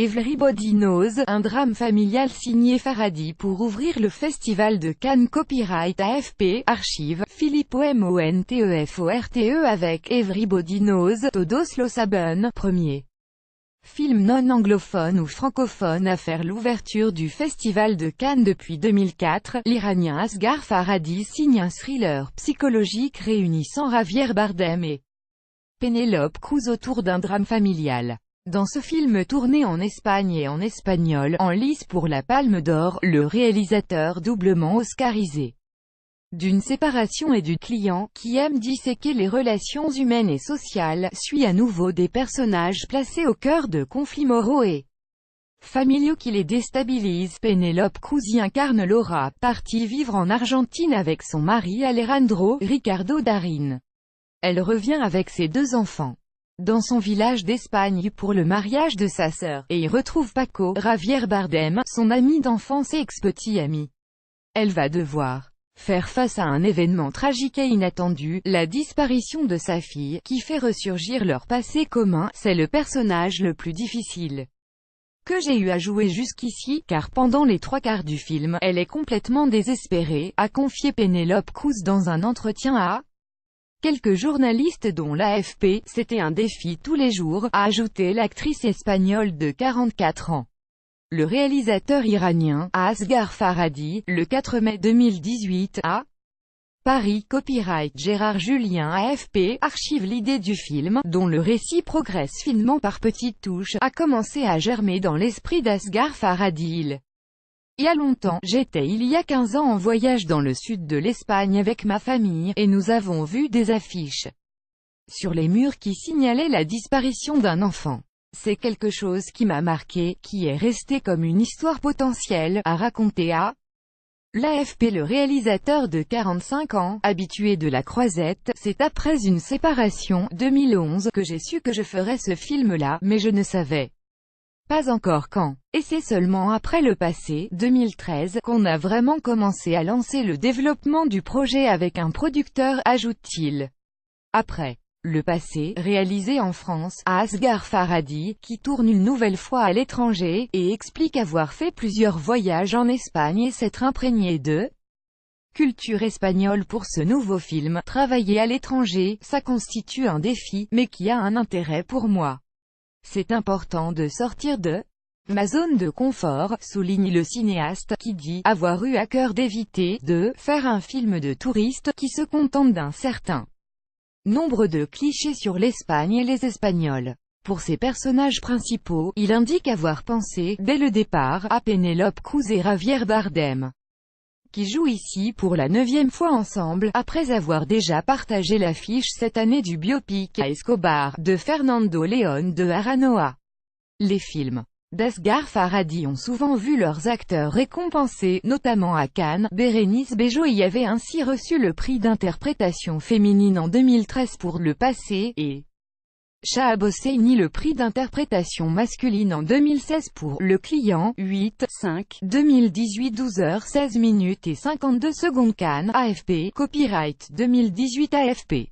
Everybody Knows, un drame familial signé Farhadi pour ouvrir le festival de Cannes. Copyright AFP, archive, Philippe Monteforte avec Everybody Knows, Todos lo saben, premier film non anglophone ou francophone à faire l'ouverture du festival de Cannes depuis 2004, l'Iranien Asghar Farhadi signe un thriller psychologique réunissant Javier Bardem et Penélope Cruz autour d'un drame familial. Dans ce film tourné en Espagne et en espagnol, en lice pour la Palme d'Or, le réalisateur doublement oscarisé d'une séparation et du client, qui aime disséquer les relations humaines et sociales, suit à nouveau des personnages placés au cœur de conflits moraux et familiaux qui les déstabilisent. Penélope Cruz y incarne Laura, partie vivre en Argentine avec son mari Alejandro Ricardo Darín. Elle revient avec ses deux enfants dans son village d'Espagne pour le mariage de sa sœur, et y retrouve Paco, Javier Bardem, son ami d'enfance et ex-petit ami. Elle va devoir faire face à un événement tragique et inattendu, la disparition de sa fille, qui fait ressurgir leur passé commun. C'est le personnage le plus difficile que j'ai eu à jouer jusqu'ici, car pendant les trois quarts du film, elle est complètement désespérée, a confié Penélope Cruz dans un entretien à quelques journalistes dont l'AFP. C'était un défi tous les jours, a ajouté l'actrice espagnole de 44 ans. Le réalisateur iranien, Asghar Farhadi, le 4 mai 2018, à Paris. Copyright Gérard Julien AFP, archive. L'idée du film, dont le récit progresse finement par petites touches, a commencé à germer dans l'esprit d'Asghar Farhadi. Il y a longtemps, j'étais il y a 15 ans en voyage dans le sud de l'Espagne avec ma famille, et nous avons vu des affiches sur les murs qui signalaient la disparition d'un enfant. C'est quelque chose qui m'a marqué, qui est resté comme une histoire potentielle, a raconté à l'AFP le réalisateur de 45 ans, habitué de la croisette. C'est après une séparation, 2011, que j'ai su que je ferais ce film-là, mais je ne savais pas encore quand. Et c'est seulement après le passé, 2013, qu'on a vraiment commencé à lancer le développement du projet avec un producteur, ajoute-t-il. Après le passé, réalisé en France, à Asghar Farhadi, qui tourne une nouvelle fois à l'étranger, et explique avoir fait plusieurs voyages en Espagne et s'être imprégné de culture espagnole pour ce nouveau film. Travailler à l'étranger, ça constitue un défi, mais qui a un intérêt pour moi. C'est important de sortir de ma zone de confort, souligne le cinéaste, qui dit avoir eu à cœur d'éviter de faire un film de touriste qui se contente d'un certain nombre de clichés sur l'Espagne et les Espagnols. Pour ses personnages principaux, il indique avoir pensé, dès le départ, à Penélope Cruz et Javier Bardem, qui jouent ici pour la 9e fois ensemble, après avoir déjà partagé l'affiche cette année du biopic à Escobar, de Fernando León de Aranoa. Les films d'Asghar Farhadi ont souvent vu leurs acteurs récompensés, notamment à Cannes. Bérénice Bejo y avait ainsi reçu le prix d'interprétation féminine en 2013 pour Le Passé, et Shahab Hosseini le prix d'interprétation masculine en 2016 pour Le Client. 8/5 2018 12h16 minutes et 52 secondes. Cannes, AFP, copyright 2018 AFP.